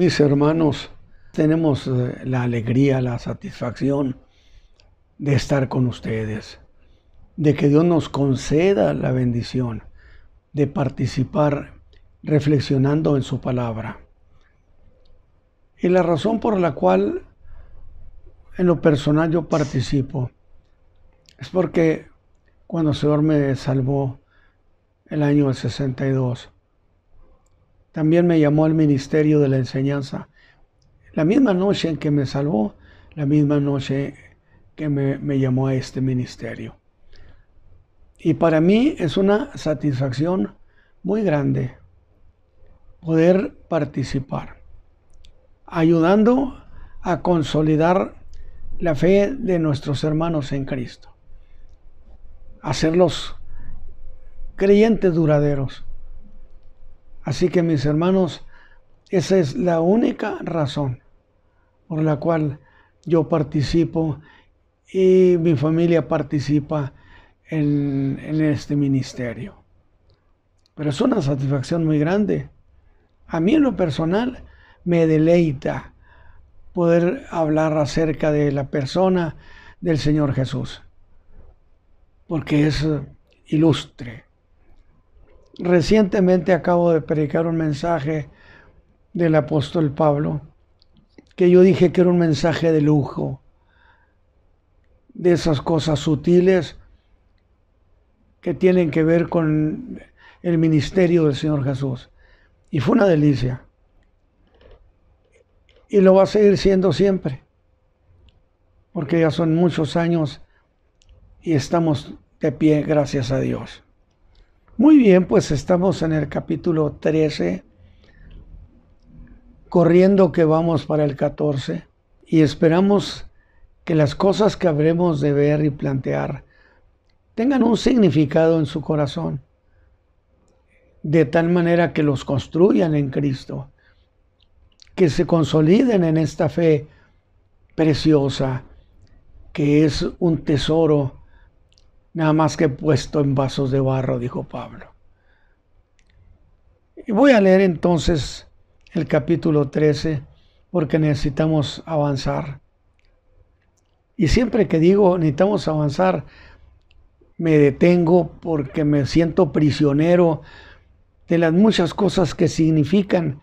Mis hermanos, tenemos la alegría, la satisfacción de estar con ustedes, de que Dios nos conceda la bendición de participar reflexionando en su palabra. Y la razón por la cual en lo personal yo participo es porque cuando el Señor me salvó el año del 62, también me llamó al ministerio de la enseñanza. La misma noche en que me salvó, la misma noche que me llamó a este ministerio. Y para mí es una satisfacción muy grande poder participar, ayudando a consolidar la fe de nuestros hermanos en Cristo, hacerlos creyentes duraderos. Así que, mis hermanos, esa es la única razón por la cual yo participo y mi familia participa en este ministerio. Pero es una satisfacción muy grande. A mí en lo personal me deleita poder hablar acerca de la persona del Señor Jesús, porque es ilustre. Recientemente acabo de predicar un mensaje del apóstol Pablo, que yo dije que era un mensaje de lujo, de esas cosas sutiles que tienen que ver con el ministerio del Señor Jesús. Y fue una delicia. Y lo va a seguir siendo siempre, porque ya son muchos años y estamos de pie, gracias a Dios. Muy bien, pues estamos en el capítulo 13, corriendo que vamos para el 14, y esperamos que las cosas que habremos de ver y plantear tengan un significado en su corazón, de tal manera que los construyan en Cristo, que se consoliden en esta fe preciosa, que es un tesoro nada más que puesto en vasos de barro, dijo Pablo. Y voy a leer entonces el capítulo 13, porque necesitamos avanzar. Y siempre que digo necesitamos avanzar, me detengo porque me siento prisionero de las muchas cosas que significan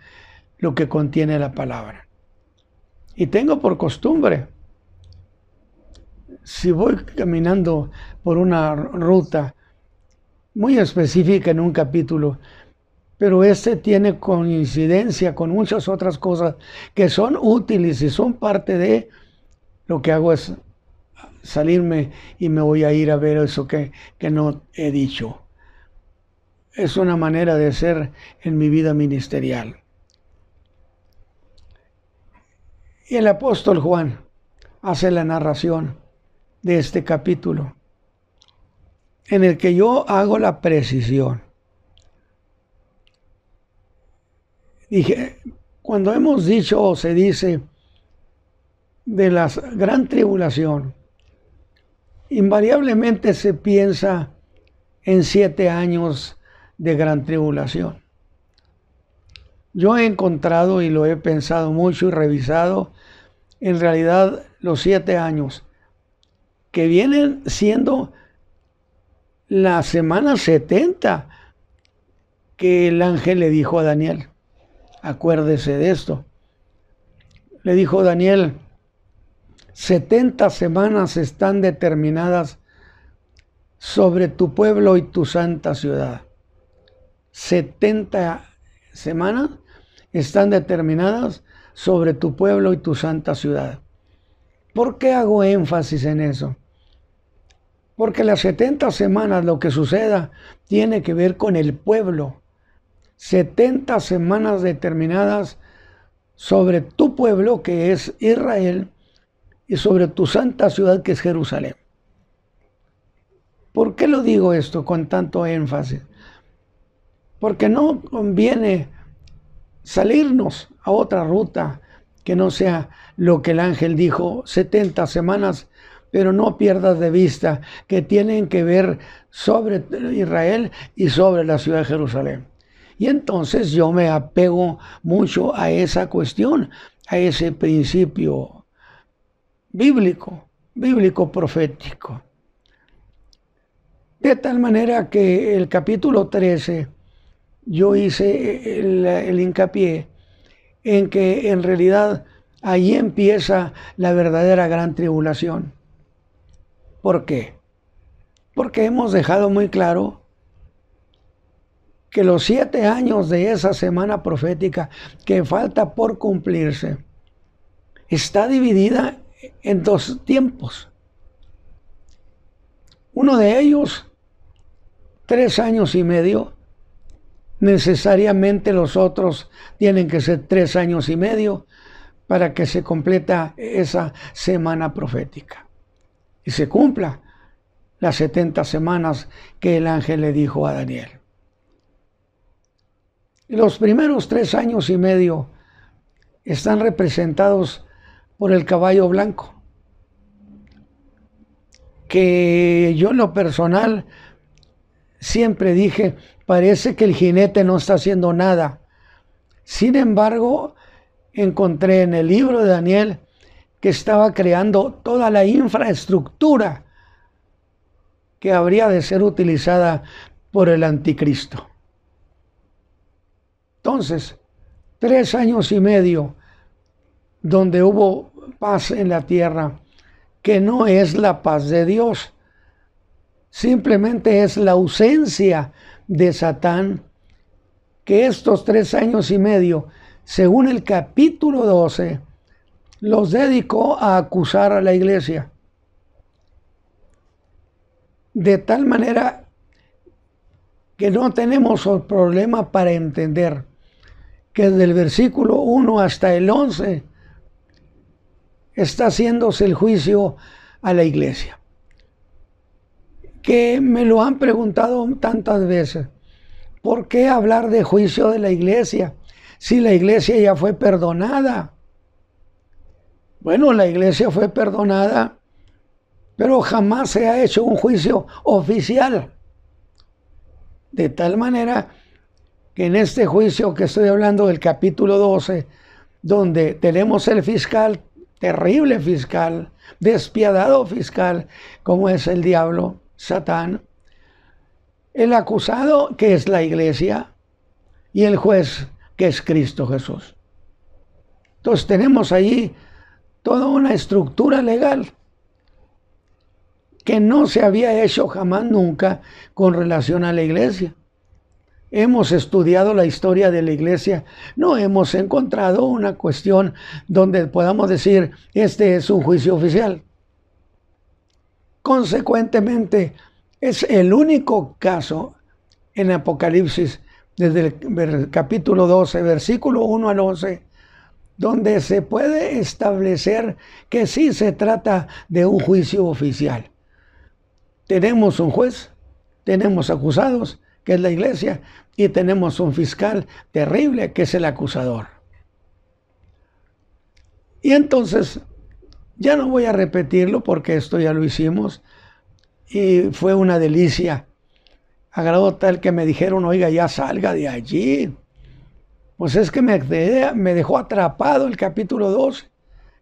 lo que contiene la palabra. Y tengo por costumbre, si voy caminando por una ruta muy específica en un capítulo, pero este tiene coincidencia con muchas otras cosas que son útiles y son parte de, lo que hago es salirme y me voy a ir a ver eso que no he dicho. Es una manera de ser en mi vida ministerial. Y el apóstol Juan hace la narración de este capítulo, en el que yo hago la precisión. Dije, cuando hemos dicho o se dice de la gran tribulación, invariablemente se piensa en 7 años de gran tribulación. Yo he encontrado y lo he pensado mucho y revisado, en realidad los 7 años que vienen siendo la semana 70 que el ángel le dijo a Daniel. Acuérdese de esto. Le dijo Daniel, 70 semanas están determinadas sobre tu pueblo y tu santa ciudad. 70 semanas están determinadas sobre tu pueblo y tu santa ciudad. ¿Por qué hago énfasis en eso? Porque las 70 semanas, lo que suceda, tiene que ver con el pueblo. 70 semanas determinadas sobre tu pueblo, que es Israel, y sobre tu santa ciudad, que es Jerusalén. ¿Por qué lo digo esto con tanto énfasis? Porque no conviene salirnos a otra ruta que no sea lo que el ángel dijo, 70 semanas, pero no pierdas de vista que tienen que ver sobre Israel y sobre la ciudad de Jerusalén. Y entonces yo me apego mucho a esa cuestión, a ese principio bíblico profético. De tal manera que el capítulo 13, yo hice el hincapié en que en realidad ahí empieza la verdadera gran tribulación. ¿Por qué? Porque hemos dejado muy claro que los 7 años de esa semana profética que falta por cumplirse está dividida en 2 tiempos. Uno de ellos, 3 años y medio, necesariamente los otros tienen que ser 3 años y medio para que se completa esa semana profética y se cumpla las 70 semanas que el ángel le dijo a Daniel. Y los primeros 3 años y medio están representados por el caballo blanco, que yo en lo personal siempre dije, parece que el jinete no está haciendo nada. Sin embargo, encontré en el libro de Daniel que estaba creando toda la infraestructura que habría de ser utilizada por el anticristo. Entonces, 3 años y medio donde hubo paz en la tierra, que no es la paz de Dios, simplemente es la ausencia de Satán, que estos 3 años y medio, según el capítulo 12, los dedicó a acusar a la iglesia. De tal manera que no tenemos el problema para entender que desde el versículo 1 hasta el 11 está haciéndose el juicio a la iglesia. Que me lo han preguntado tantas veces. ¿Por qué hablar de juicio de la iglesia si la iglesia ya fue perdonada? Bueno, la iglesia fue perdonada, pero jamás se ha hecho un juicio oficial. De tal manera que en este juicio que estoy hablando del capítulo 12, donde tenemos el fiscal, terrible fiscal, despiadado fiscal, como es el diablo, Satán, el acusado, que es la iglesia, y el juez, que es Cristo Jesús. Entonces tenemos ahí toda una estructura legal que no se había hecho jamás nunca con relación a la iglesia. Hemos estudiado la historia de la iglesia, no hemos encontrado una cuestión donde podamos decir, este es un juicio oficial. Consecuentemente, es el único caso en Apocalipsis, desde el capítulo 12, versículo 1 al 11, donde se puede establecer que sí se trata de un juicio oficial. Tenemos un juez, tenemos acusados, que es la iglesia, y tenemos un fiscal terrible, que es el acusador. Y entonces, ya no voy a repetirlo porque esto ya lo hicimos, y fue una delicia. Agradó tal que me dijeron, oiga, ya salga de allí. Pues es que me dejó atrapado el capítulo 12.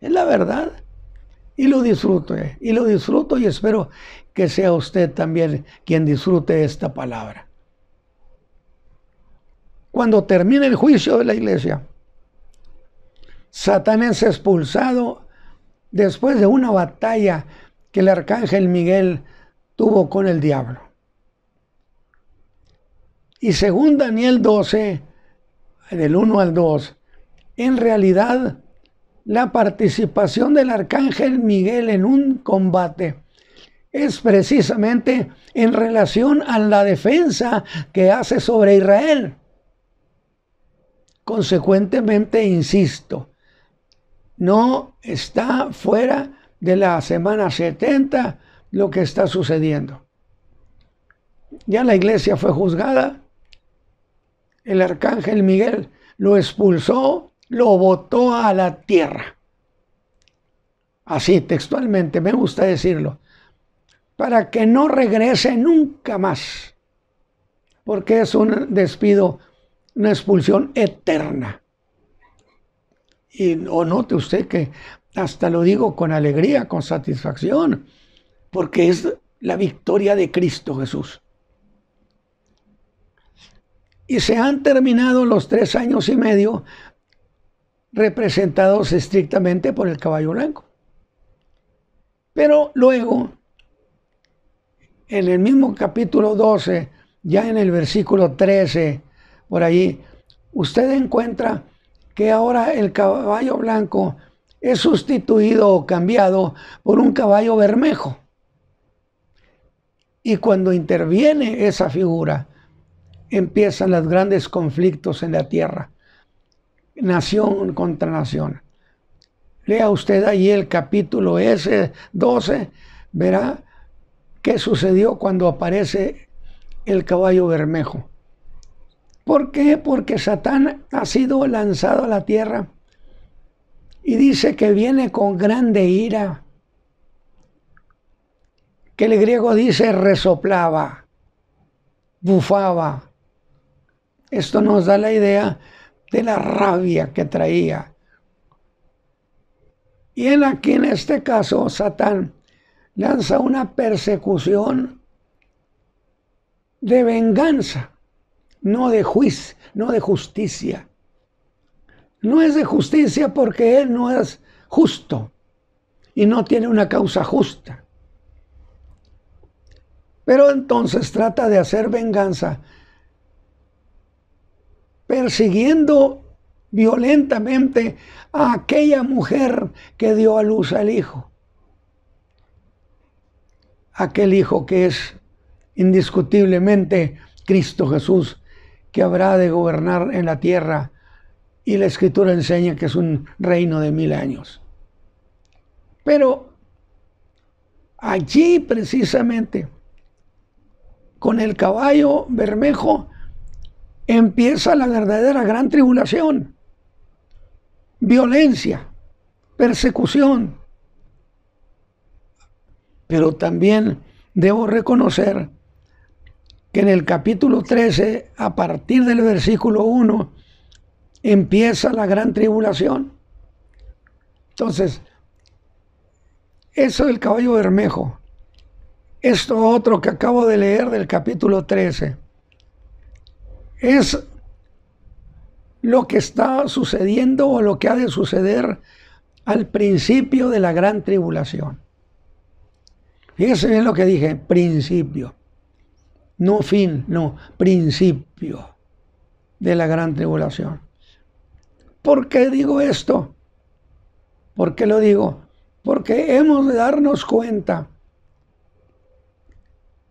Es la verdad. Y lo disfruto y espero que sea usted también quien disfrute esta palabra. Cuando termine el juicio de la iglesia, Satán es expulsado después de una batalla que el arcángel Miguel tuvo con el diablo. Y según Daniel 12, del 1 al 2, en realidad la participación del arcángel Miguel en un combate es precisamente en relación a la defensa que hace sobre Israel. Consecuentemente, insisto, no está fuera de la semana 70 lo que está sucediendo. Ya la iglesia fue juzgada, el arcángel Miguel lo expulsó, lo botó a la tierra. Así textualmente, me gusta decirlo, para que no regrese nunca más, porque es un despido una expulsión eterna. O note usted que hasta lo digo con alegría, con satisfacción, porque es la victoria de Cristo Jesús. Y se han terminado los 3 años y medio representados estrictamente por el caballo blanco. Pero luego, en el mismo capítulo 12, ya en el versículo 13, por allí, usted encuentra que ahora el caballo blanco es sustituido o cambiado por un caballo bermejo. Y cuando interviene esa figura, empiezan los grandes conflictos en la tierra, nación contra nación. Lea usted allí el capítulo 12, verá qué sucedió cuando aparece el caballo bermejo. ¿Por qué? Porque Satán ha sido lanzado a la tierra y dice que viene con grande ira, que el griego dice resoplaba, bufaba. Esto nos da la idea de la rabia que traía. Y aquí en este caso Satán lanza una persecución de venganza, no de juicio, no de justicia. No es de justicia porque él no es justo y no tiene una causa justa. Pero entonces trata de hacer venganza persiguiendo violentamente a aquella mujer que dio a luz al hijo. Aquel hijo que es indiscutiblemente Cristo Jesús, que habrá de gobernar en la tierra, y la Escritura enseña que es un reino de 1000 años. Pero allí precisamente, con el caballo bermejo, empieza la verdadera gran tribulación, violencia, persecución. Pero también debo reconocer que en el capítulo 13, a partir del versículo 1, empieza la gran tribulación. Entonces, eso del caballo bermejo, esto otro que acabo de leer del capítulo 13, es lo que está sucediendo o lo que ha de suceder al principio de la gran tribulación. Fíjense bien lo que dije, principio. No fin, no, principio de la gran tribulación. ¿Por qué digo esto? ¿Por qué lo digo? Porque hemos de darnos cuenta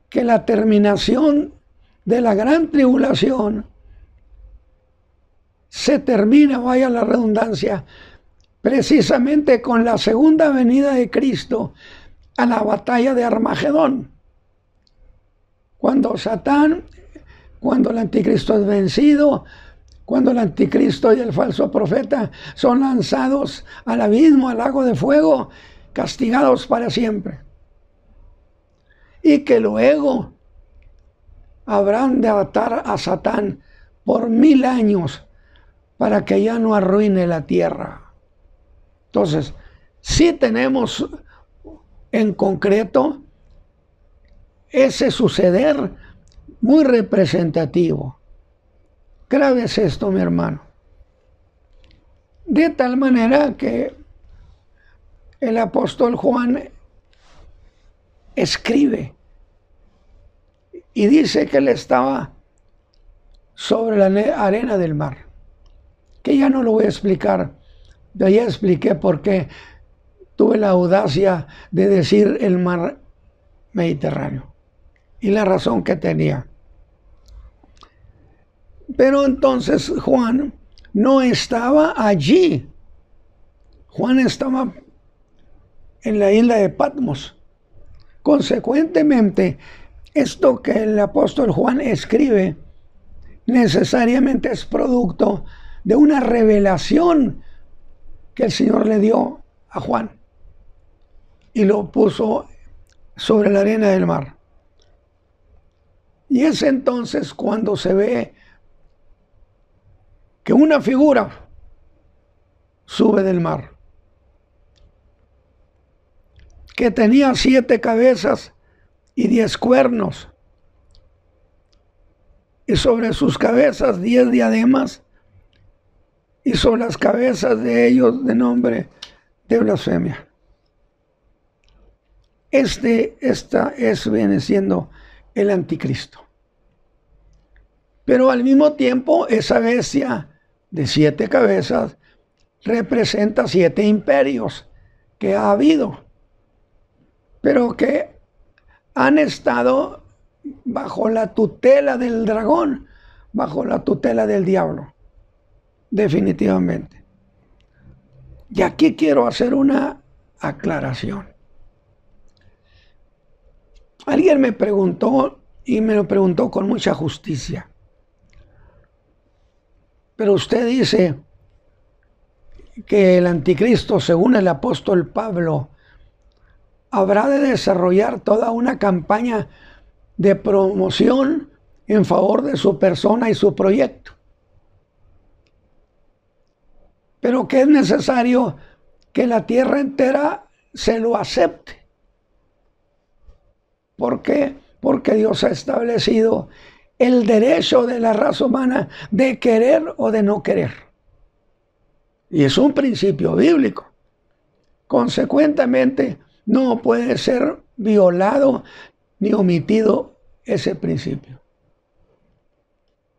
que la terminación de la gran tribulación se termina, vaya la redundancia, precisamente con la segunda venida de Cristo a la batalla de Armagedón. Cuando Satán, cuando el anticristo es vencido, cuando el anticristo y el falso profeta son lanzados al abismo, al lago de fuego, castigados para siempre. Y que luego habrán de atar a Satán por 1000 años para que ya no arruine la tierra. Entonces, sí tenemos en concreto ese suceder muy representativo. Grave es esto, mi hermano. De tal manera que el apóstol Juan escribe y dice que él estaba sobre la arena del mar, que ya no lo voy a explicar. Ya expliqué por qué tuve la audacia de decir el mar Mediterráneo y la razón que tenía. Pero entonces Juan no estaba allí. Juan estaba en la isla de Patmos. Consecuentemente, esto que el apóstol Juan escribe necesariamente es producto de una revelación que el Señor le dio a Juan y lo puso sobre la arena del mar. Y es entonces cuando se ve que una figura sube del mar, que tenía 7 cabezas y 10 cuernos, y sobre sus cabezas 10 diademas, y sobre las cabezas de ellos de nombre de blasfemia. Esta viene siendo el anticristo. Pero al mismo tiempo, esa bestia de 7 cabezas representa 7 imperios que ha habido, pero que han estado bajo la tutela del dragón, bajo la tutela del diablo, definitivamente. Y aquí quiero hacer una aclaración. Alguien me preguntó, y me lo preguntó con mucha justicia, pero usted dice que el anticristo, según el apóstol Pablo, habrá de desarrollar toda una campaña de promoción en favor de su persona y su proyecto, pero que es necesario que la tierra entera se lo acepte. ¿Por qué? Porque Dios ha establecido el derecho de la raza humana de querer o de no querer. Y es un principio bíblico. Consecuentemente, no puede ser violado ni omitido ese principio.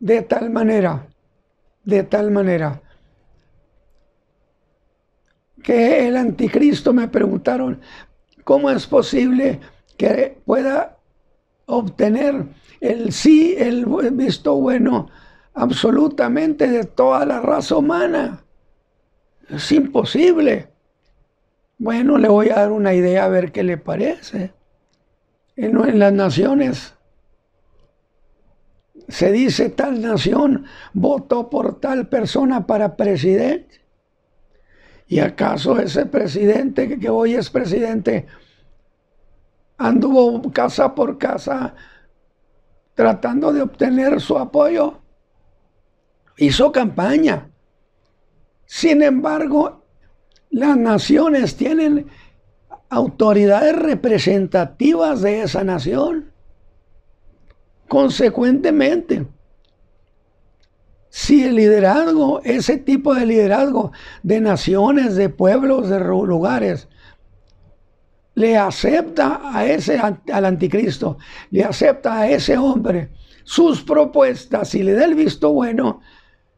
De tal manera que el anticristo, me preguntaron, ¿cómo es posible que pueda obtener el sí, el visto bueno absolutamente de toda la raza humana? Es imposible. Bueno, le voy a dar una idea a ver qué le parece. En las naciones se dice, tal nación votó por tal persona para presidente. ¿Y acaso ese presidente que hoy es presidente anduvo casa por casa tratando de obtener su apoyo? Hizo campaña. Sin embargo, las naciones tienen autoridades representativas de esa nación. Consecuentemente, si el liderazgo, ese tipo de liderazgo de naciones, de pueblos, de lugares, le acepta al anticristo, le acepta a ese hombre sus propuestas y le da el visto bueno,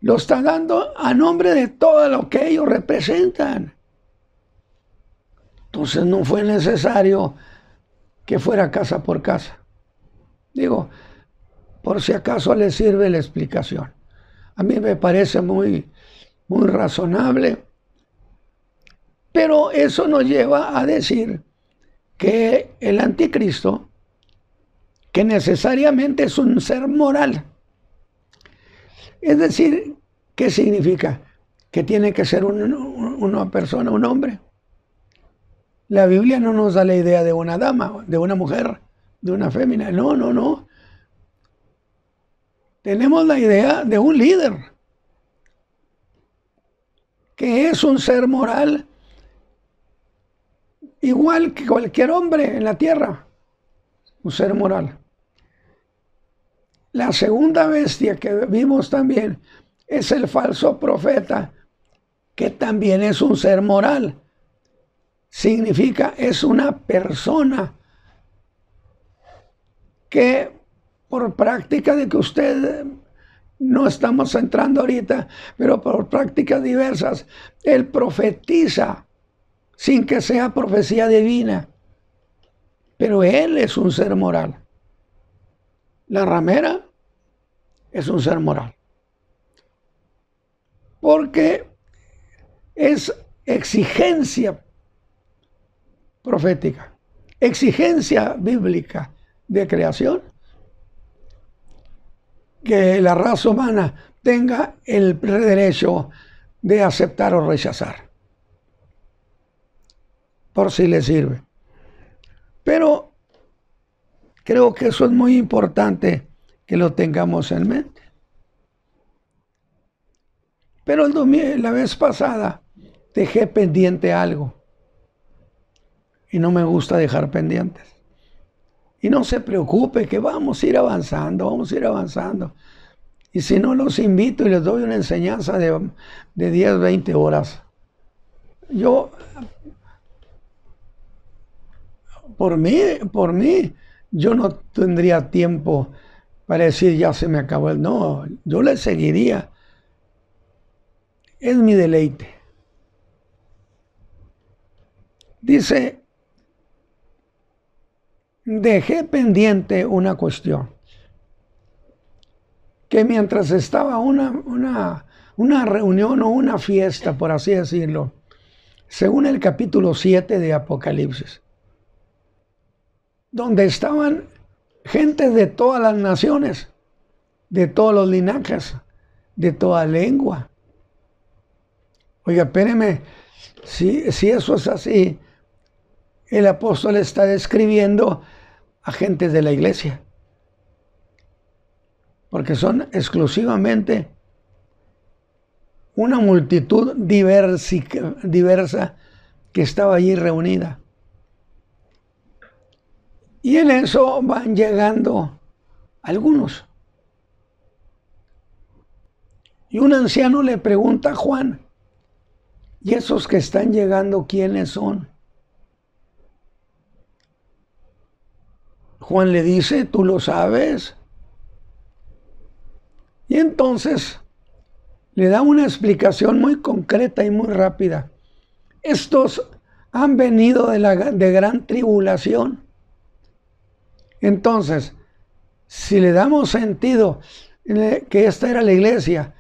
lo está dando a nombre de todo lo que ellos representan. Entonces no fue necesario que fuera casa por casa. Digo, por si acaso le sirve la explicación. A mí me parece muy razonable, pero eso nos lleva a decir que el anticristo, que necesariamente es un ser moral. Es decir, ¿qué significa? Que tiene que ser una persona, un hombre. La Biblia no nos da la idea de una dama, de una mujer, de una fémina. No. Tenemos la idea de un líder, que es un ser moral, igual que cualquier hombre en la tierra, un ser moral. La segunda bestia que vimos también es el falso profeta, que también es un ser moral. Significa, es una persona que por práctica de que usted, no estamos entrando ahorita, pero por prácticas diversas, él profetiza sin que sea profecía divina. Pero él es un ser moral. La ramera es un ser moral. Porque es exigencia profética, exigencia bíblica de creación, que la raza humana tenga el derecho de aceptar o rechazar, por si le sirve. Pero creo que eso es muy importante que lo tengamos en mente. Pero la vez pasada dejé pendiente algo. Y no me gusta dejar pendientes. Y no se preocupe que vamos a ir avanzando, vamos a ir avanzando. Y si no, los invito y les doy una enseñanza de 10, 20 horas. Yo, por mí, yo no tendría tiempo para decir ya se me acabó el... No, yo le seguiría. Es mi deleite. Dice, dejé pendiente una cuestión. Que mientras estaba una reunión o una fiesta, por así decirlo, según el capítulo 7 de Apocalipsis, donde estaban gente de todas las naciones, de todos los linajes, de toda lengua. Oiga, espéreme, si eso es así, el apóstol está describiendo a gente de la iglesia, porque son exclusivamente una multitud diversa que estaba allí reunida. Y en eso van llegando algunos. Y un anciano le pregunta a Juan, ¿y esos que están llegando quiénes son? Juan le dice, ¿tú lo sabes? Y entonces le da una explicación muy concreta y muy rápida. Estos han venido de gran tribulación. Entonces, si le damos sentido que esta era la iglesia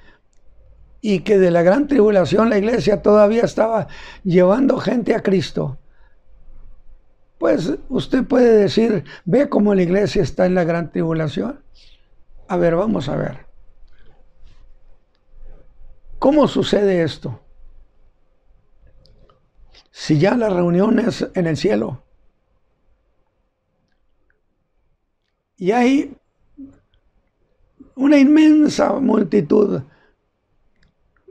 y que de la gran tribulación la iglesia todavía estaba llevando gente a Cristo, pues usted puede decir, ve cómo la iglesia está en la gran tribulación. A ver, vamos a ver. ¿Cómo sucede esto? Si ya la reunión es en el cielo y hay una inmensa multitud,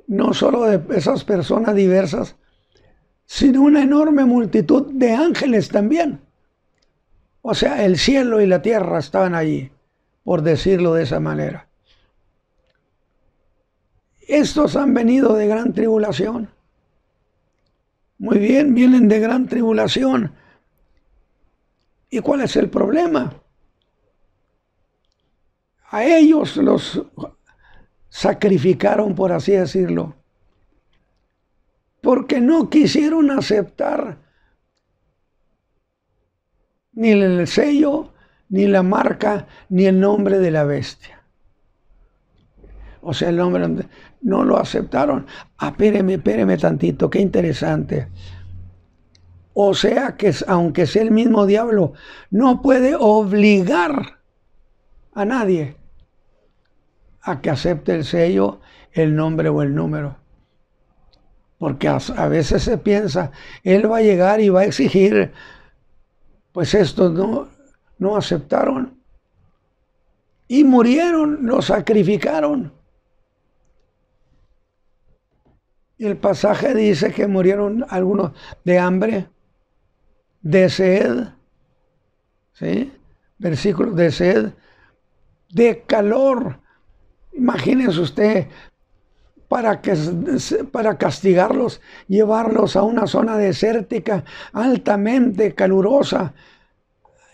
no solo de esas personas diversas, sino una enorme multitud de ángeles también. O sea, el cielo y la tierra estaban allí, por decirlo de esa manera. Estos han venido de gran tribulación. Muy bien, vienen de gran tribulación. ¿Y cuál es el problema? A ellos los sacrificaron, por así decirlo, porque no quisieron aceptar ni el sello, ni la marca, ni el nombre de la bestia. O sea, el nombre no lo aceptaron. Espéreme tantito, qué interesante. O sea que aunque sea el mismo diablo, no puede obligar a nadie a que acepte el sello, el nombre o el número. Porque a veces se piensa, él va a llegar y va a exigir, pues estos no aceptaron. Y murieron, lo sacrificaron. Y el pasaje dice que murieron algunos de hambre, de sed, ¿sí? Versículos de sed, de calor. Imagínense usted, para castigarlos, llevarlos a una zona desértica altamente calurosa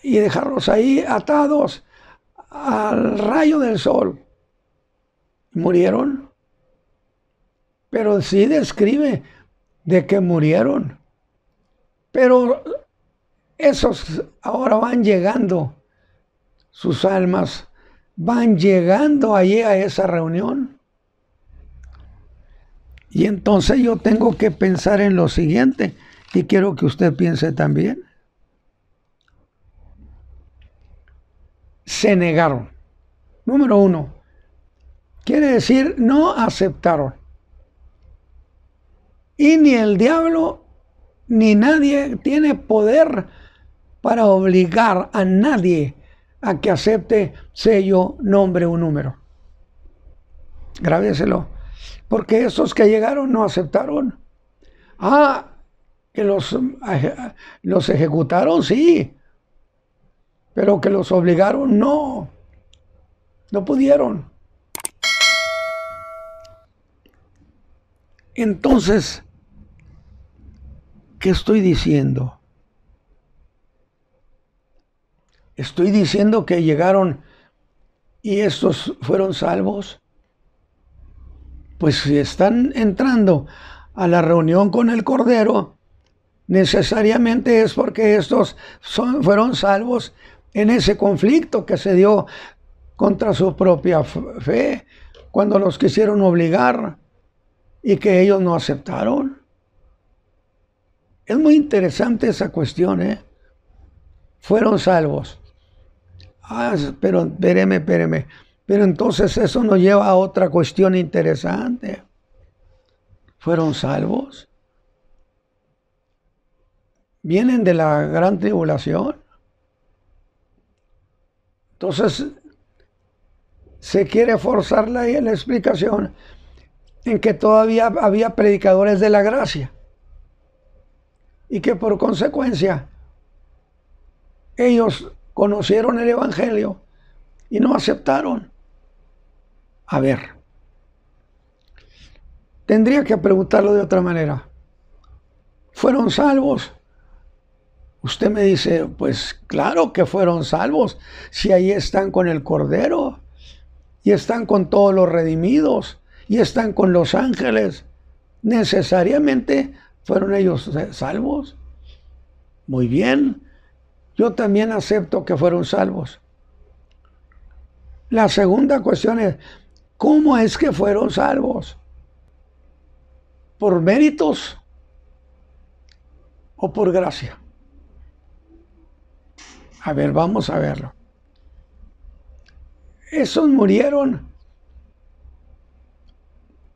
y dejarlos ahí atados al rayo del sol. Murieron, pero sí describe de que murieron. Pero esos ahora van llegando, sus almas van llegando allí a esa reunión. Y entonces yo tengo que pensar en lo siguiente, y quiero que usted piense también. Se negaron. Número 1, quiere decir no aceptaron. Y ni el diablo ni nadie tiene poder para obligar a nadie a que acepte sello, nombre o número. Grábeselo. Porque esos que llegaron no aceptaron. Ah, que los ejecutaron, sí, pero que los obligaron, no, no pudieron. Entonces, ¿qué estoy diciendo? Estoy diciendo que llegaron y estos fueron salvos. Pues si están entrando a la reunión con el Cordero, necesariamente es porque estos fueron salvos en ese conflicto que se dio contra su propia fe, cuando los quisieron obligar y que ellos no aceptaron. Es muy interesante esa cuestión, ¿eh? Fueron salvos. Ah, pero espéreme. Pero entonces eso nos lleva a otra cuestión interesante. ¿Fueron salvos? ¿Vienen de la gran tribulación? Entonces se quiere forzar la explicación en que todavía había predicadores de la gracia y que por consecuencia ellos conocieron el Evangelio y no aceptaron. A ver, tendría que preguntarlo de otra manera. ¿Fueron salvos? Usted me dice, pues claro que fueron salvos, si ahí están con el Cordero, y están con todos los redimidos, y están con los ángeles. ¿Necesariamente fueron ellos salvos? Muy bien, yo también acepto que fueron salvos. La segunda cuestión es, ¿cómo es que fueron salvos? ¿Por méritos o por gracia? A ver, vamos a verlo. Esos murieron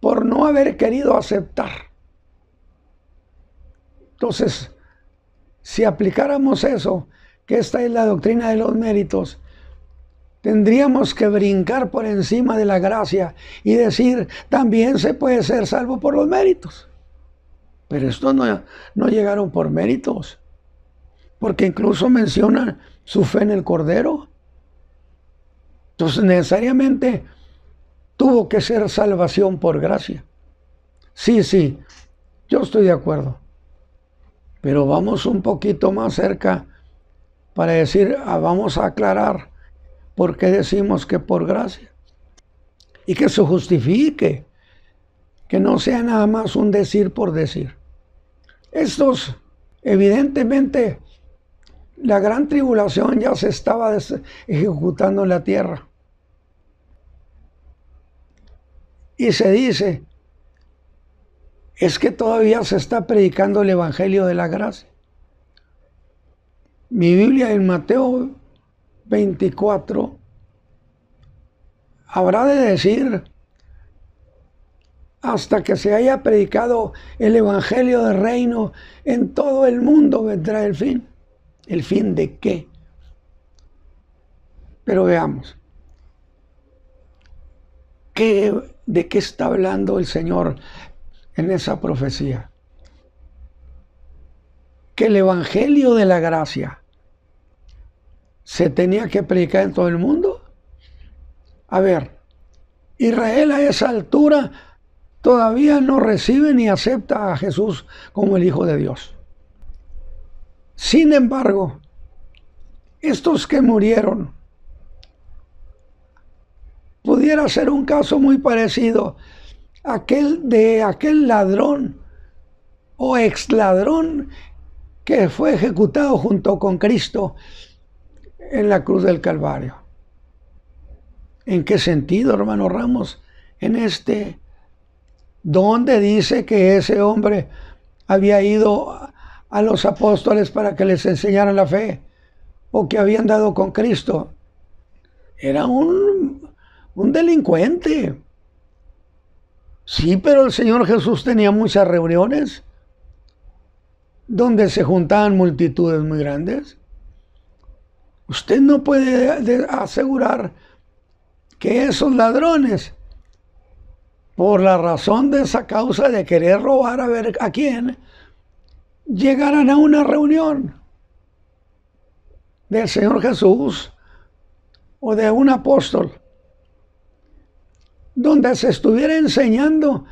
por no haber querido aceptar. Entonces, si aplicáramos eso, que esta es la doctrina de los méritos, tendríamos que brincar por encima de la gracia y decir, también se puede ser salvo por los méritos. Pero estos no llegaron por méritos, porque incluso mencionan su fe en el Cordero. Entonces necesariamente tuvo que ser salvación por gracia. Sí, yo estoy de acuerdo. Pero vamos un poquito más cerca para decir, vamos a aclarar por qué decimos que por gracia. Y que se justifique, que no sea nada más un decir por decir. Estos, evidentemente, la gran tribulación ya se estaba ejecutando en la tierra. Y se dice, es que todavía se está predicando el Evangelio de la gracia. Mi Biblia en Mateo 24 habrá de decir, hasta que se haya predicado el Evangelio del reino en todo el mundo vendrá el fin. ¿El fin de qué? Pero veamos. ¿De qué está hablando el Señor en esa profecía? Que el Evangelio de la gracia se tenía que predicar en todo el mundo. A ver, Israel a esa altura todavía no recibe ni acepta a Jesús como el Hijo de Dios. Sin embargo, estos que murieron, pudiera ser un caso muy parecido a aquel ladrón o exladrón que fue ejecutado junto con Cristo en la cruz del Calvario. ¿En qué sentido, hermano Ramos? En este, donde dice que ese hombre había ido a los apóstoles para que les enseñaran la fe, o que habían dado con Cristo. Era un delincuente. Sí, pero el Señor Jesús tenía muchas reuniones donde se juntaban multitudes muy grandes. Usted no puede asegurar que esos ladrones por la razón de esa causa de querer robar a ver a quién, llegaran a una reunión del Señor Jesús o de un apóstol, donde se estuviera enseñando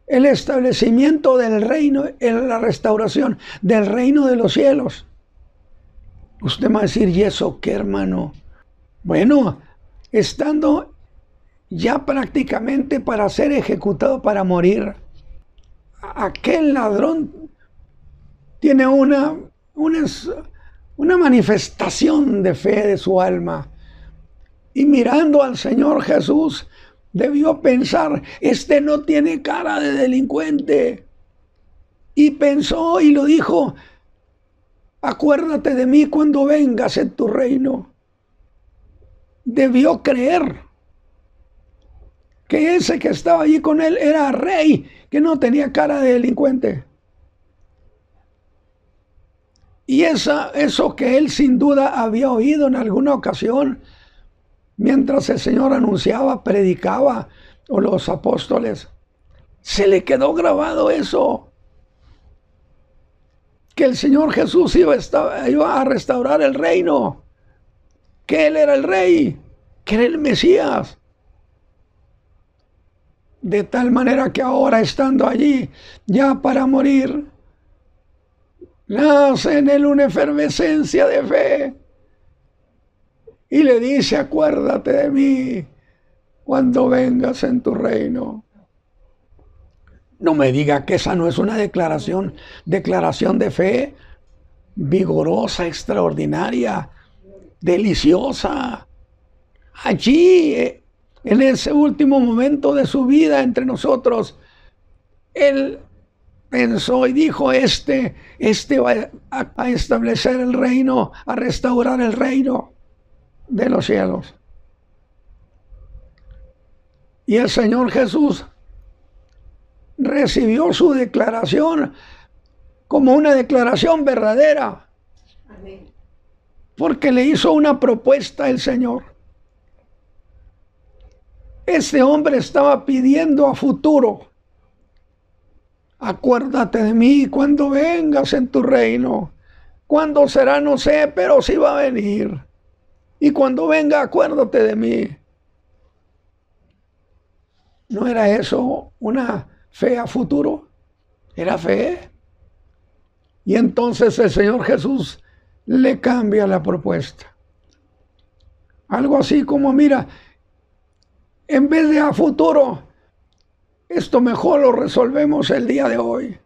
el establecimiento del reino, en la restauración del reino de los cielos. Usted me va a decir, ¿y eso qué, hermano? Bueno, estando ya prácticamente para ser ejecutado, para morir, aquel ladrón tiene una manifestación de fe de su alma. Y mirando al Señor Jesús, debió pensar, este no tiene cara de delincuente. Y pensó y lo dijo, acuérdate de mí cuando vengas en tu reino. Debió creer que ese que estaba allí con él era rey, que no tenía cara de delincuente. Y eso que él sin duda había oído en alguna ocasión, mientras el Señor anunciaba, predicaba, o los apóstoles, se le quedó grabado eso, que el Señor Jesús iba a restaurar el reino, que Él era el rey, que era el Mesías. De tal manera que ahora, estando allí, ya para morir, nace en él una efervescencia de fe y le dice, acuérdate de mí cuando vengas en tu reino. No me diga que esa no es una declaración de fe vigorosa, extraordinaria, deliciosa. Allí, en ese último momento de su vida entre nosotros, él pensó y dijo, este va a establecer el reino, a restaurar el reino de los cielos. Y el Señor Jesús recibió su declaración como una declaración verdadera. Amén. Porque le hizo una propuesta el Señor. Este hombre estaba pidiendo a futuro, acuérdate de mí cuando vengas en tu reino. ¿Cuándo será? No sé, pero sí va a venir. Y cuando venga, acuérdate de mí. ¿No era eso una fe a futuro? Era fe. Y entonces el Señor Jesús le cambia la propuesta. Algo así como, mira, en vez de a futuro, esto mejor lo resolvemos el día de hoy.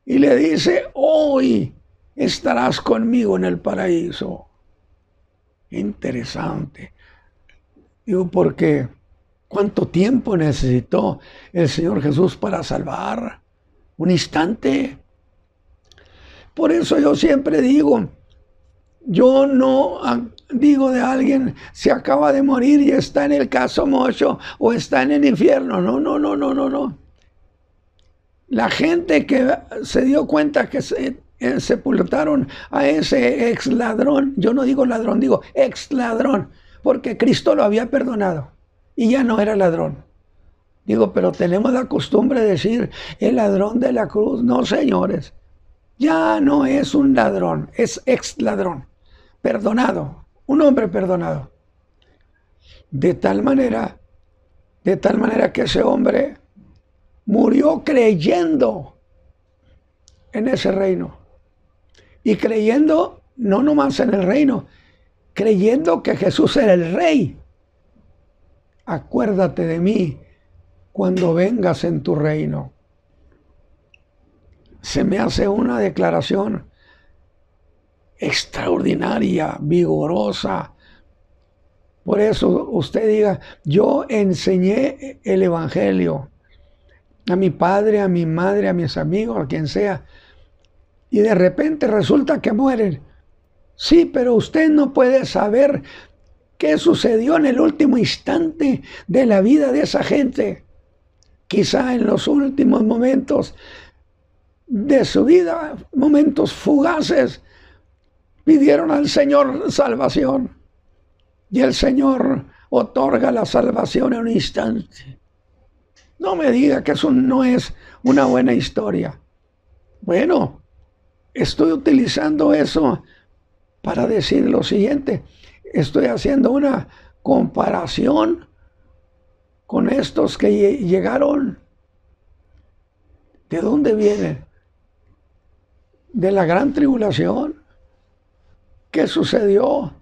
Y le dice, hoy estarás conmigo en el paraíso. Interesante. Digo, porque ¿cuánto tiempo necesitó el Señor Jesús para salvar? Un instante. Por eso yo siempre digo, yo no digo de alguien se acaba de morir y está en el caso mocho o está en el infierno. No. La gente que se dio cuenta que sepultaron a ese ex ladrón, yo no digo ladrón, digo ex ladrón, porque Cristo lo había perdonado y ya no era ladrón. Digo, pero tenemos la costumbre de decir el ladrón de la cruz. No, señores, ya no es un ladrón, es ex ladrón, perdonado, un hombre perdonado. De tal manera que ese hombre murió creyendo en ese reino. Y creyendo no nomás en el reino, creyendo que Jesús era el rey. Acuérdate de mí cuando vengas en tu reino. Se me hace una declaración extraordinaria, vigorosa. Por eso usted diga, yo enseñé el evangelio a mi padre, a mi madre, a mis amigos, a quien sea, y de repente resulta que mueren. Sí, pero usted no puede saber qué sucedió en el último instante de la vida de esa gente. Quizá en los últimos momentos de su vida, momentos fugaces, pidieron al Señor salvación. Y el Señor otorga la salvación en un instante. No me diga que eso no es una buena historia. Bueno, estoy utilizando eso para decir lo siguiente. Estoy haciendo una comparación con estos que llegaron. ¿De dónde vienen? De la gran tribulación. ¿Qué sucedió?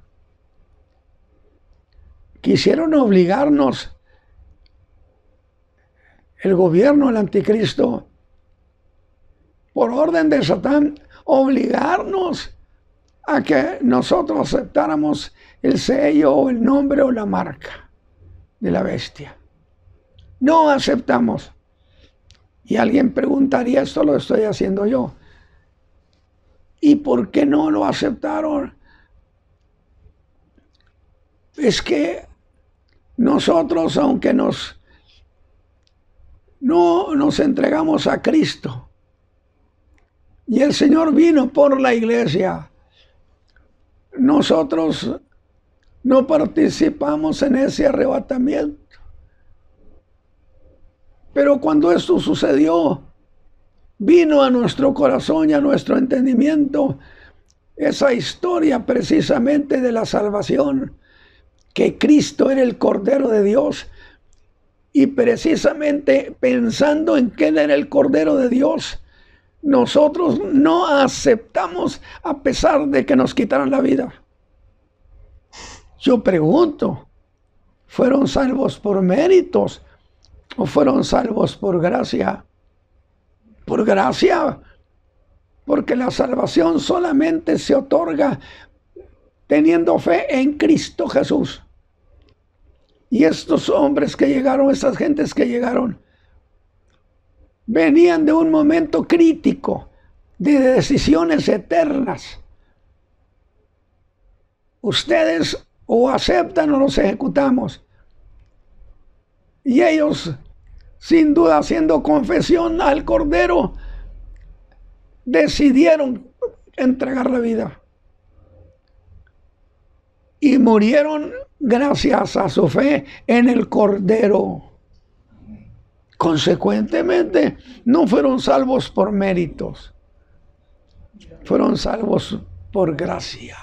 Quisieron obligarnos, el gobierno, el anticristo, por orden de Satán, obligarnos a que nosotros aceptáramos el sello o el nombre o la marca de la bestia. No aceptamos. Y alguien preguntaría, esto lo estoy haciendo yo. ¿Y por qué no lo aceptaron? Es que nosotros, aunque no nos entregamos a Cristo, y el Señor vino por la iglesia, nosotros no participamos en ese arrebatamiento. Pero cuando esto sucedió, vino a nuestro corazón y a nuestro entendimiento esa historia precisamente de la salvación, que Cristo era el Cordero de Dios, y precisamente pensando en que Él era el Cordero de Dios, nosotros no aceptamos a pesar de que nos quitaran la vida. Yo pregunto, ¿fueron salvos por méritos o fueron salvos por gracia? Por gracia, porque la salvación solamente se otorga teniendo fe en Cristo Jesús. Y estos hombres que llegaron, estas gentes que llegaron, venían de un momento crítico, de decisiones eternas. Ustedes o aceptan o los ejecutamos. Y ellos, sin duda, haciendo confesión al Cordero, decidieron entregar la vida. Y murieron gracias a su fe en el Cordero. Consecuentemente, no fueron salvos por méritos, fueron salvos por gracia.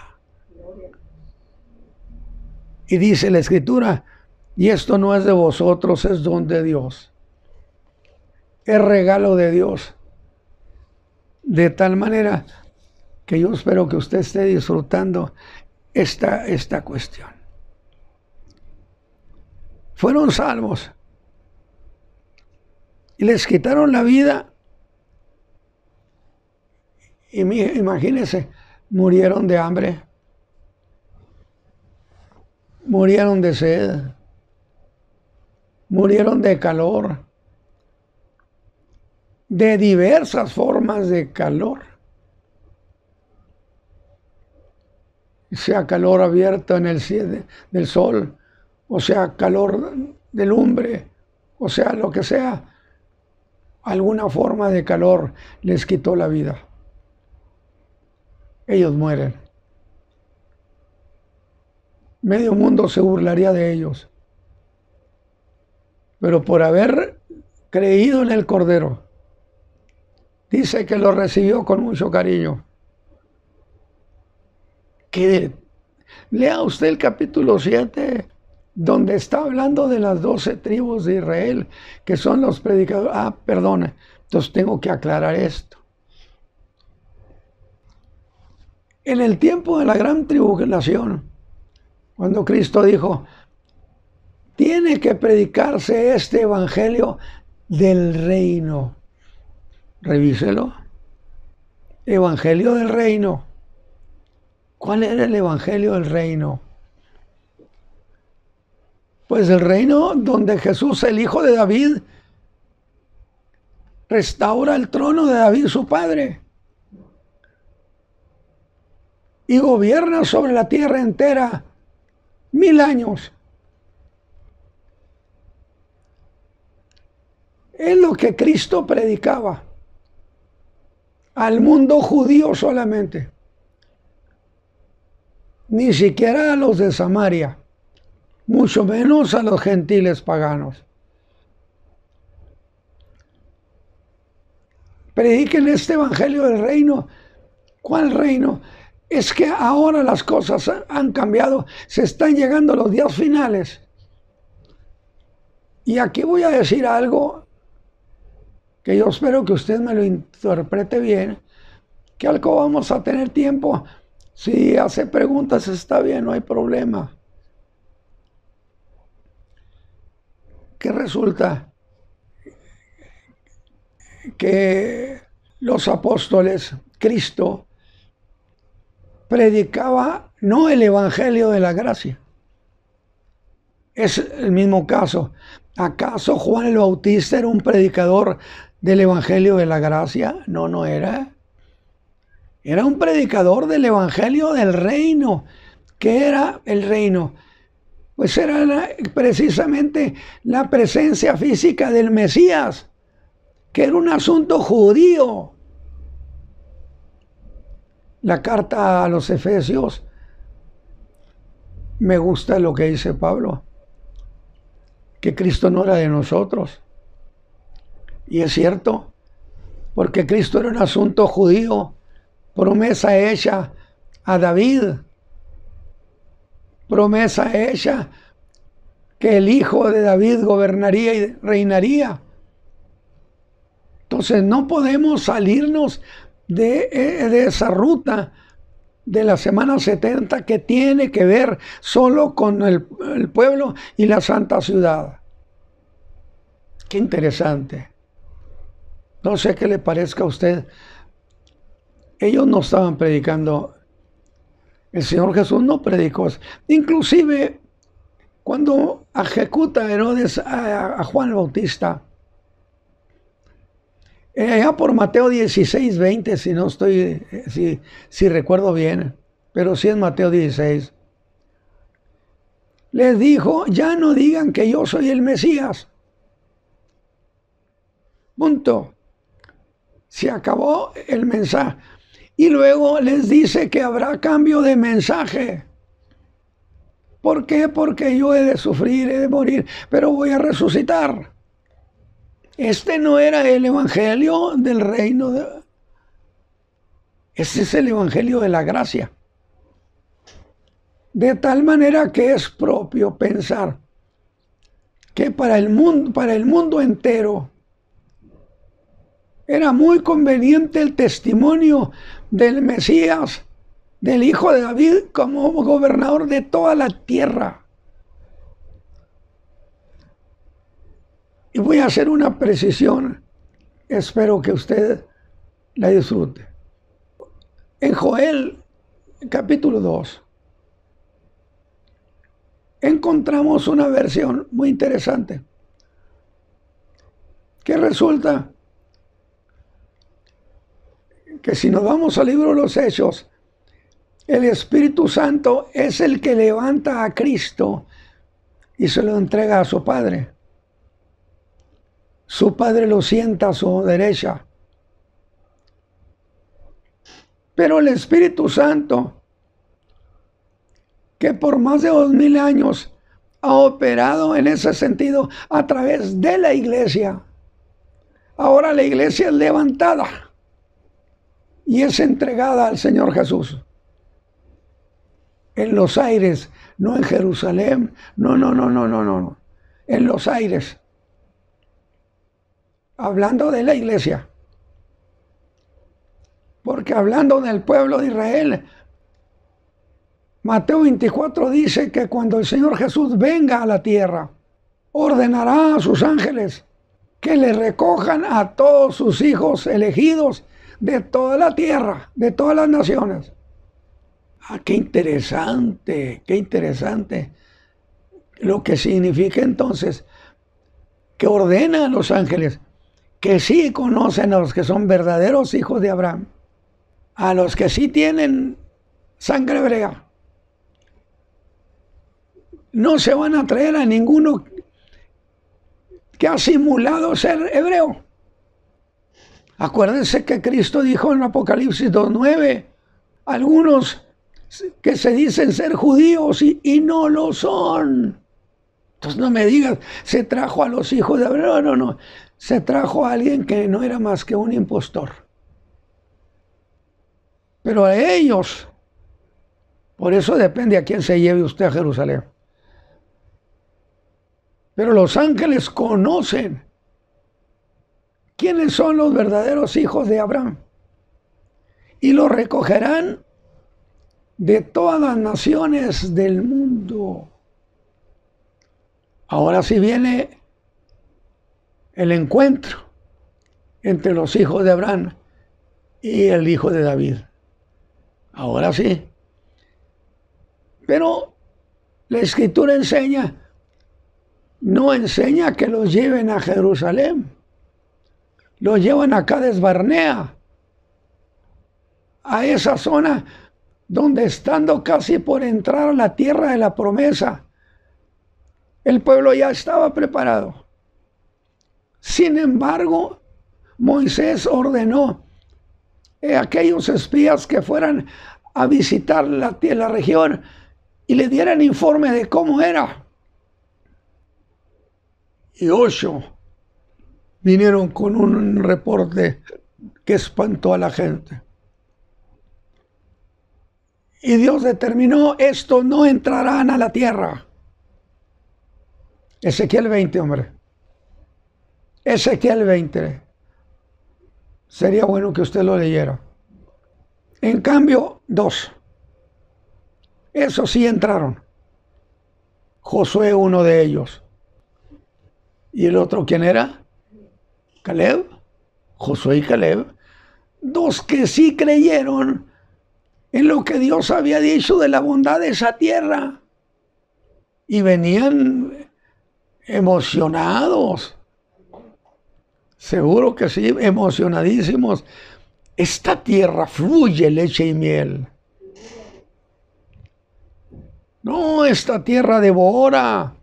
Y dice la Escritura, y esto no es de vosotros, es don de Dios. Es regalo de Dios. De tal manera que yo espero que usted esté disfrutando esta cuestión. Fueron salvos y les quitaron la vida. Y imagínense, murieron de hambre, murieron de sed, murieron de calor, de diversas formas de calor. Sea calor abierto en el cielo del sol, o sea calor de lumbre, o sea lo que sea, alguna forma de calor les quitó la vida. Ellos mueren. Medio mundo se burlaría de ellos, pero por haber creído en el Cordero, dice que lo recibió con mucho cariño. Que lea usted el capítulo 7, donde está hablando de las 12 tribus de Israel, que son los predicadores. Perdone, entonces tengo que aclarar esto. En el tiempo de la gran tribulación, cuando Cristo dijo, tiene que predicarse este evangelio del reino. Revíselo. Evangelio del reino. ¿Cuál era el evangelio del reino? Pues el reino donde Jesús, el hijo de David, restaura el trono de David, su padre, y gobierna sobre la tierra entera 1000 años. Es lo que Cristo predicaba al mundo judío solamente. Ni siquiera a los de Samaria, mucho menos a los gentiles paganos. prediquen este evangelio del reino. ¿Cuál reino? Es que ahora las cosas han cambiado, se están llegando a los días finales. Y aquí voy a decir algo que yo espero que usted me lo interprete bien, que algo vamos a tener tiempo. Si hace preguntas está bien, no hay problema. Que resulta que los apóstoles, Cristo, predicaba no el evangelio de la gracia. Es el mismo caso. ¿Acaso Juan el Bautista era un predicador del evangelio de la gracia? No, no era. Era un predicador del evangelio del reino. ¿Qué era el reino? Pues era precisamente la presencia física del Mesías, que era un asunto judío. La carta a los Efesios, me gusta lo que dice Pablo, que Cristo no era de nosotros. Y es cierto, porque Cristo era un asunto judío, promesa hecha a David, promesa hecha que el hijo de David gobernaría y reinaría. Entonces no podemos salirnos de esa ruta de la semana 70 que tiene que ver solo con el pueblo y la santa ciudad. Qué interesante. No sé qué le parezca a usted. Ellos no estaban predicando. El Señor Jesús no predicó. Inclusive cuando ejecuta Herodes a Juan el Bautista, allá por Mateo 16, 20, si no estoy, si recuerdo bien, pero sí es Mateo 16. Les dijo, ya no digan que yo soy el Mesías. Punto. Se acabó el mensaje. Y luego les dice que habrá cambio de mensaje. ¿Por qué? Porque yo he de sufrir, he de morir, pero voy a resucitar. Este no era el evangelio del reino. Este es el evangelio de la gracia. De tal manera que es propio pensar que para el mundo entero era muy conveniente el testimonio del Mesías, del Hijo de David, como gobernador de toda la tierra. Y voy a hacer una precisión, espero que usted la disfrute. En Joel, capítulo 2, encontramos una versión muy interesante, que resulta que si nos vamos al libro de los Hechos, el Espíritu Santo es el que levanta a Cristo y se lo entrega a su Padre. Su Padre lo sienta a su derecha. Pero el Espíritu Santo, que por más de 2000 años ha operado en ese sentido a través de la iglesia, ahora la iglesia es levantada y es entregada al Señor Jesús. En los aires, no en Jerusalén, no. En los aires. Hablando de la iglesia. Porque hablando del pueblo de Israel, Mateo 24 dice que cuando el Señor Jesús venga a la tierra, ordenará a sus ángeles que le recojan a todos sus hijos elegidos de toda la tierra, de todas las naciones. Ah, qué interesante lo que significa entonces que ordena a los ángeles que sí conocen a los que son verdaderos hijos de Abraham, a los que sí tienen sangre hebrea. No se van a traer a ninguno que ha simulado ser hebreo. Acuérdense que Cristo dijo en Apocalipsis 2:9, algunos que se dicen ser judíos y no lo son. Entonces no me digas, se trajo a los hijos de Abraham. No. se trajo a alguien que no era más que un impostor. Pero a ellos, por eso depende a quién se lleve usted a Jerusalén. Pero los ángeles conocen quiénes son los verdaderos hijos de Abraham y los recogerán de todas las naciones del mundo. Ahora sí viene el encuentro entre los hijos de Abraham y el hijo de David. Ahora sí. Pero la Escritura no enseña que los lleven a Jerusalén. Los llevan a Cades Barnea, a esa zona donde, estando casi por entrar a la tierra de la promesa, el pueblo ya estaba preparado. Sin embargo, Moisés ordenó a aquellos espías que fueran a visitar la región y le dieran informe de cómo era. Y 8 vinieron con un reporte que espantó a la gente. Y Dios determinó: estos no entrarán a la tierra. Ezequiel 20, hombre. Ezequiel 20. Sería bueno que usted lo leyera. En cambio, 2. Esos sí entraron. Josué, uno de ellos. ¿Y el otro quién era? Caleb. Josué y Caleb. 2 que sí creyeron en lo que Dios había dicho de la bondad de esa tierra. Y venían emocionados. Seguro que sí, emocionadísimos. Esta tierra fluye leche y miel. No, esta tierra devora.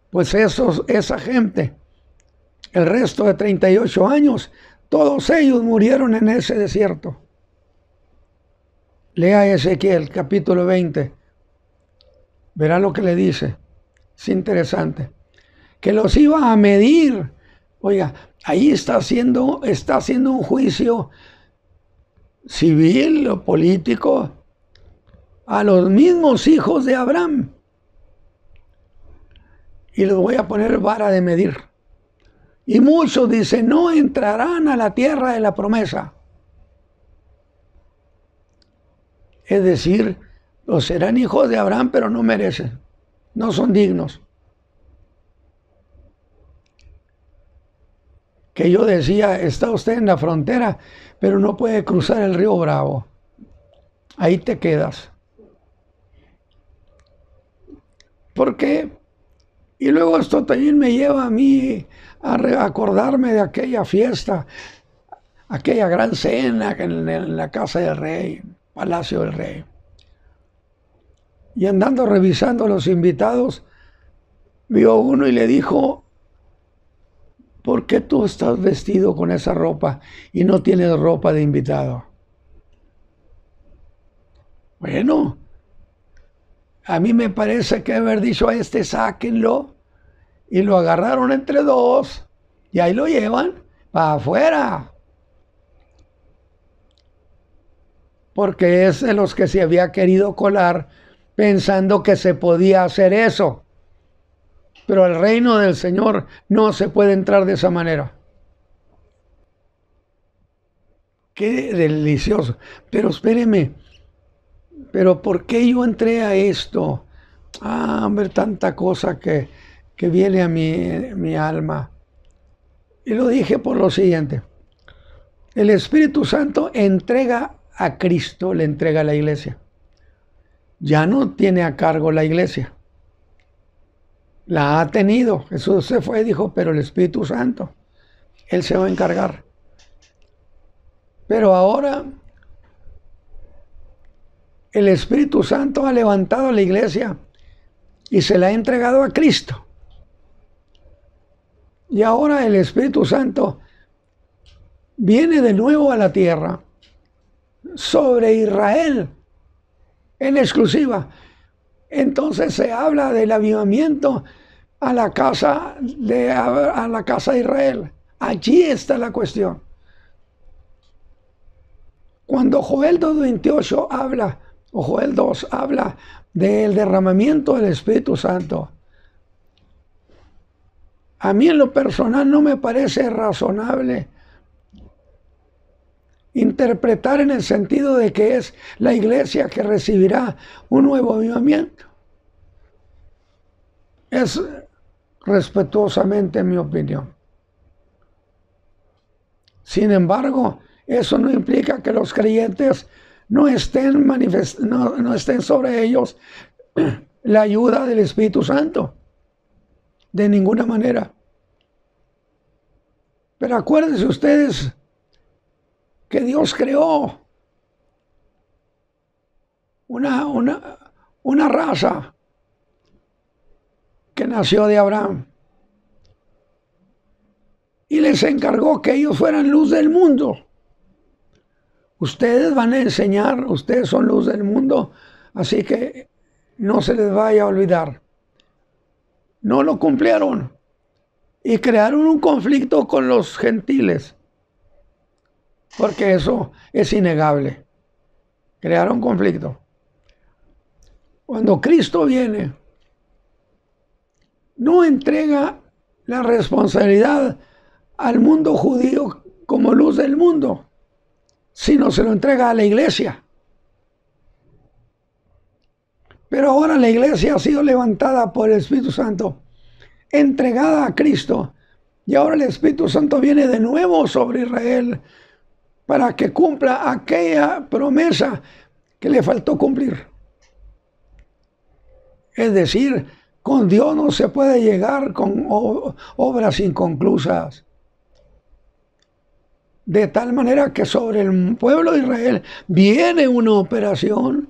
Pues esa gente, el resto de 38 años, todos ellos murieron en ese desierto. Lea Ezequiel capítulo 20. Verá lo que le dice. Es interesante. Que los iba a medir. Oiga, ahí está haciendo un juicio civil o político a los mismos hijos de Abraham. Y les voy a poner vara de medir. Y muchos dicen: no entrarán a la tierra de la promesa. Es decir, los serán hijos de Abraham, pero no merecen. No son dignos. Que yo decía: está usted en la frontera, pero no puede cruzar el río Bravo. Ahí te quedas. ¿Por qué? Y luego esto también me lleva a mí a acordarme de aquella fiesta, aquella gran cena en la casa del rey, palacio del rey. Y andando revisando a los invitados, vio uno y le dijo: ¿por qué tú estás vestido con esa ropa y no tienes ropa de invitado? Bueno, a mí me parece que haber dicho a este: sáquenlo. Y lo agarraron entre 2 y ahí lo llevan para afuera. Porque es de los que se había querido colar pensando que se podía hacer eso. Pero al reino del Señor no se puede entrar de esa manera. Qué delicioso. Pero espéreme. ¿Pero por qué yo entré a esto? Hombre, tanta cosa que viene a mi alma. Y lo dije por lo siguiente: el Espíritu Santo entrega a Cristo, le entrega a la iglesia. Ya no tiene a cargo la iglesia. La ha tenido. Jesús se fue y dijo: pero el Espíritu Santo, Él se va a encargar. Pero ahora el Espíritu Santo ha levantado a la iglesia y se la ha entregado a Cristo. Y ahora el Espíritu Santo viene de nuevo a la tierra sobre Israel en exclusiva. Entonces se habla del avivamiento a la casa de Israel. Allí está la cuestión. Cuando Joel 2:28 habla, o Joel 2 habla del derramamiento del Espíritu Santo, a mí en lo personal no me parece razonable interpretar en el sentido de que es la iglesia que recibirá un nuevo avivamiento. Es respetuosamente mi opinión. Sin embargo, eso no implica que los creyentes no estén sobre ellos la ayuda del Espíritu Santo. De ninguna manera. Pero acuérdense ustedes que Dios creó una raza que nació de Abraham y les encargó que ellos fueran luz del mundo. Ustedes van a enseñar, ustedes son luz del mundo, así que no se les vaya a olvidar. No lo cumplieron y crearon un conflicto con los gentiles, porque eso es innegable. Crearon conflicto. Cuando Cristo viene, no entrega la responsabilidad al mundo judío como luz del mundo, sino se lo entrega a la iglesia. Pero ahora la iglesia ha sido levantada por el Espíritu Santo, entregada a Cristo, y ahora el Espíritu Santo viene de nuevo sobre Israel para que cumpla aquella promesa que le faltó cumplir. Es decir, con Dios no se puede llegar con obras inconclusas. De tal manera que sobre el pueblo de Israel viene una operación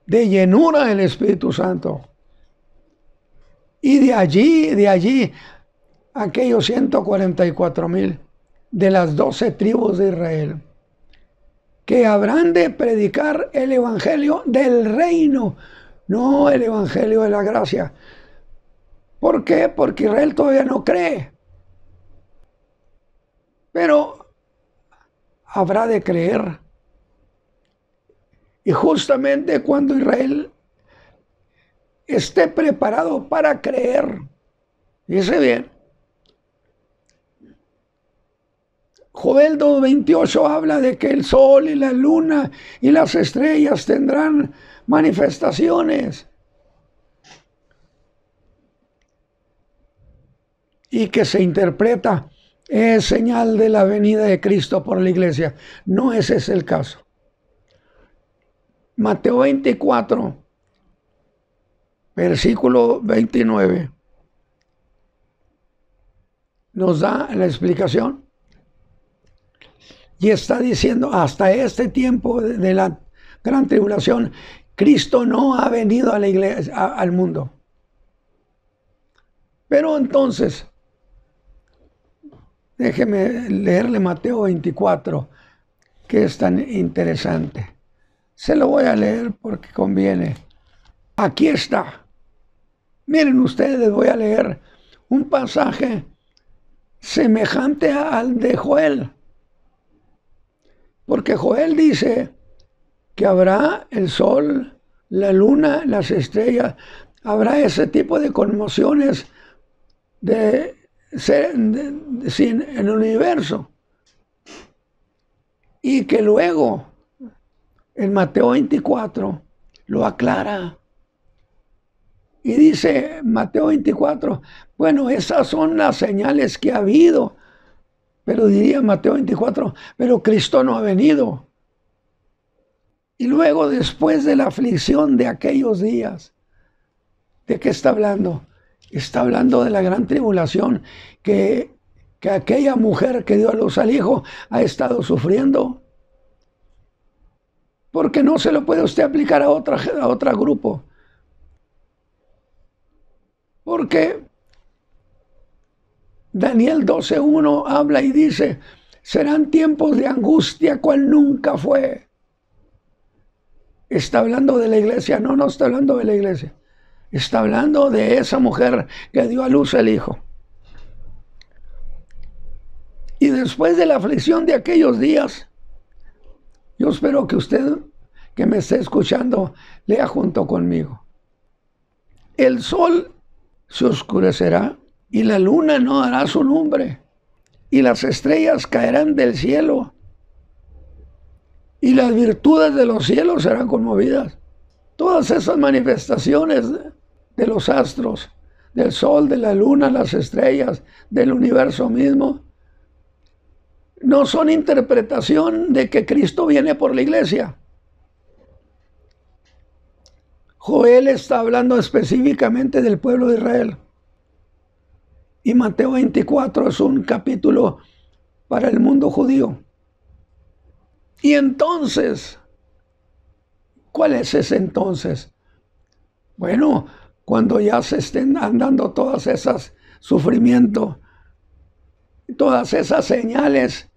de llenura del Espíritu Santo. Y de allí, aquellos 144,000 de las 12 tribus de Israel, que habrán de predicar el evangelio del reino, no el evangelio de la gracia. ¿Por qué? Porque Israel todavía no cree. Pero habrá de creer. Y justamente cuando Israel esté preparado para creer, fíjese bien, Joel 2:28 habla de que el sol y la luna y las estrellas tendrán manifestaciones. Y que se interpreta es señal de la venida de Cristo por la iglesia. No ese es el caso. Mateo 24, versículo 29, nos da la explicación. Y está diciendo, hasta este tiempo de la gran tribulación, Cristo no ha venido a la iglesia, al mundo. Pero entonces, déjeme leerle Mateo 24, que es tan interesante. Se lo voy a leer porque conviene. Aquí está. Miren ustedes, les voy a leer un pasaje semejante al de Joel. Porque Joel dice que habrá el sol, la luna, las estrellas, habrá ese tipo de conmociones en el universo. Y que luego, en Mateo 24, lo aclara. Y dice Mateo 24, bueno, esas son las señales que ha habido. Pero diría Mateo 24, pero Cristo no ha venido. Y luego, después de la aflicción de aquellos días, ¿de qué está hablando? Está hablando de la gran tribulación que aquella mujer que dio a luz al hijo ha estado sufriendo. Porque no se lo puede usted aplicar a otro grupo. Porque Daniel 12:1 habla y dice, serán tiempos de angustia cual nunca fue. Está hablando de la iglesia, no está hablando de la iglesia. Está hablando de esa mujer que dio a luz el hijo. Y después de la aflicción de aquellos días, yo espero que usted que me esté escuchando lea junto conmigo. El sol se oscurecerá y la luna no dará su lumbre, y las estrellas caerán del cielo, y las virtudes de los cielos serán conmovidas. Todas esas manifestaciones de los astros, del sol, de la luna, las estrellas, del universo mismo, no son interpretación de que Cristo viene por la iglesia. Joel está hablando específicamente del pueblo de Israel. Y Mateo 24 es un capítulo para el mundo judío. Y entonces, ¿cuál es ese entonces? Bueno, cuando ya se estén andando todas esas sufrimientos, todas esas señales,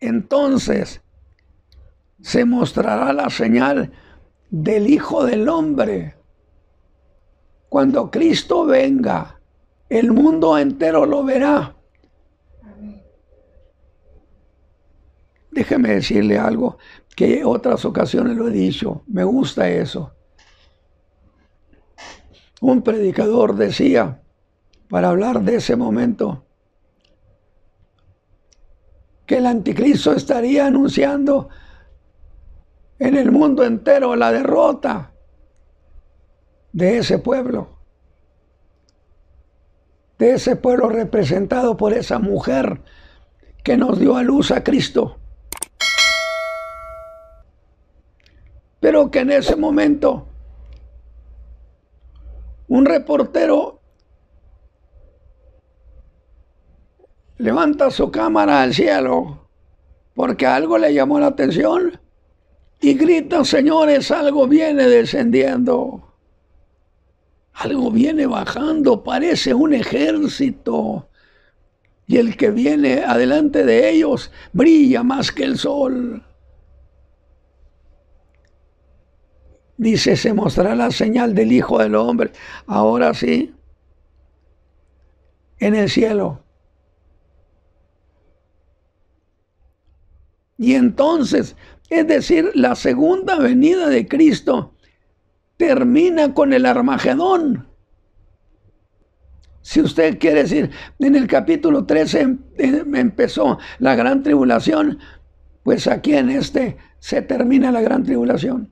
entonces se mostrará la señal del Hijo del Hombre. Cuando Cristo venga, el mundo entero lo verá. Déjeme decirle algo que en otras ocasiones lo he dicho. Me gusta eso. Un predicador decía, para hablar de ese momento, que el anticristo estaría anunciando en el mundo entero la derrota de ese pueblo representado por esa mujer que nos dio a luz a Cristo. Pero que en ese momento un reportero levanta su cámara al cielo porque algo le llamó la atención y grita: señores, algo viene descendiendo, algo viene bajando, parece un ejército, y el que viene adelante de ellos brilla más que el sol. Dice, se mostrará la señal del Hijo del Hombre, ahora sí, en el cielo. Y entonces, es decir, la segunda venida de Cristo termina con el Armagedón. Si usted quiere decir, en el capítulo 13 empezó la gran tribulación, pues aquí en este se termina la gran tribulación.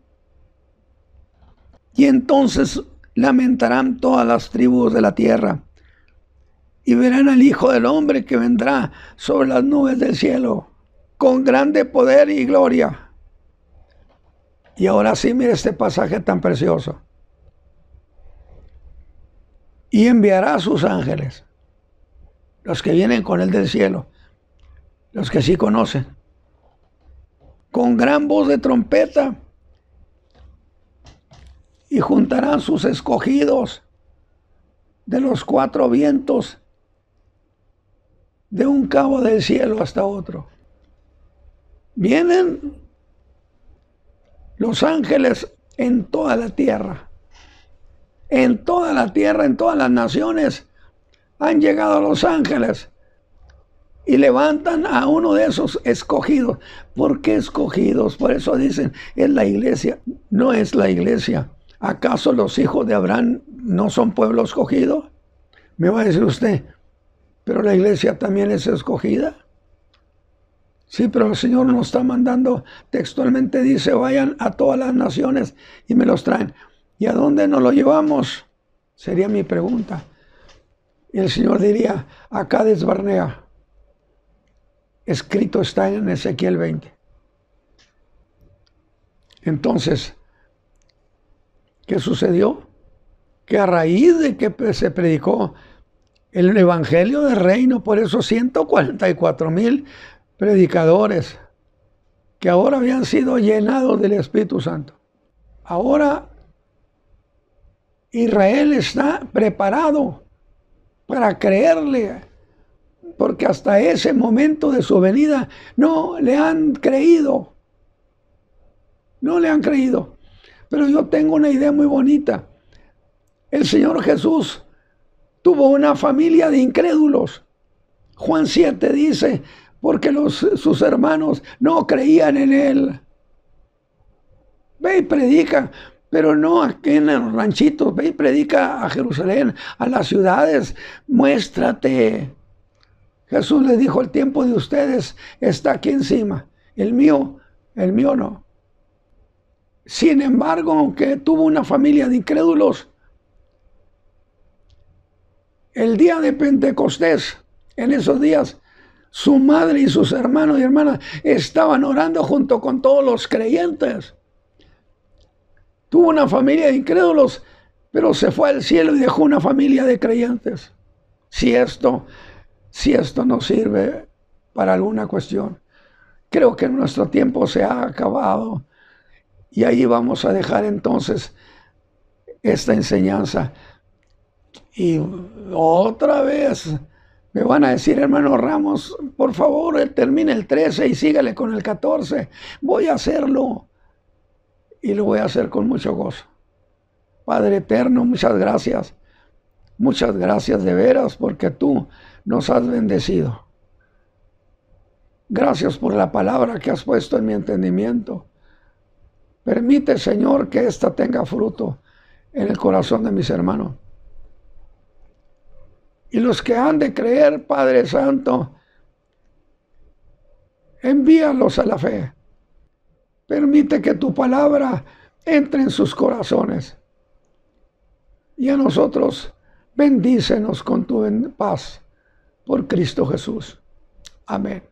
Y entonces lamentarán todas las tribus de la tierra y verán al Hijo del Hombre que vendrá sobre las nubes del cielo con grande poder y gloria. Y ahora sí, mire este pasaje tan precioso. Y enviará a sus ángeles, los que vienen con él del cielo, los que sí conocen, con gran voz de trompeta, y juntarán sus escogidos de los cuatro vientos, de un cabo del cielo hasta otro. Vienen los ángeles en toda la tierra. En toda la tierra, en todas las naciones, han llegado los ángeles y levantan a uno de esos escogidos. ¿Por qué escogidos? Por eso dicen, es la iglesia. No es la iglesia. ¿Acaso los hijos de Abraham no son pueblo escogido? Me va a decir usted, pero la iglesia también es escogida. Sí, pero el Señor nos está mandando, textualmente dice, vayan a todas las naciones y me los traen. ¿Y a dónde nos lo llevamos? Sería mi pregunta. Y el Señor diría, a Cades Barnea. Escrito está en Ezequiel 20. Entonces, ¿qué sucedió? Que a raíz de que se predicó el evangelio del reino, por esos 144,000 predicadores que ahora habían sido llenados del Espíritu Santo. Ahora Israel está preparado para creerle, porque hasta ese momento de su venida no le han creído. No le han creído. Pero yo tengo una idea muy bonita. El Señor Jesús tuvo una familia de incrédulos. Juan 7 dice, porque sus hermanos no creían en Él. Ve y predica, pero no aquí en los ranchitos. Ve y predica a Jerusalén, a las ciudades. Muéstrate. Jesús les dijo, el tiempo de ustedes está aquí encima. El mío no. Sin embargo, aunque tuvo una familia de incrédulos, el día de Pentecostés, en esos días, su madre y sus hermanos y hermanas estaban orando junto con todos los creyentes. Tuvo una familia de incrédulos, pero se fue al cielo y dejó una familia de creyentes. Si esto nos sirve para alguna cuestión, creo que nuestro tiempo se ha acabado. Y ahí vamos a dejar entonces esta enseñanza. Y otra vez me van a decir, hermano Ramos, por favor, termine el 13 y sígale con el 14. Voy a hacerlo. Y lo voy a hacer con mucho gozo. Padre eterno, muchas gracias. Muchas gracias de veras porque tú nos has bendecido. Gracias por la palabra que has puesto en mi entendimiento. Permite, Señor, que ésta tenga fruto en el corazón de mis hermanos. Y los que han de creer, Padre Santo, envíalos a la fe. Permite que tu palabra entre en sus corazones. Y a nosotros, bendícenos con tu paz por Cristo Jesús. Amén.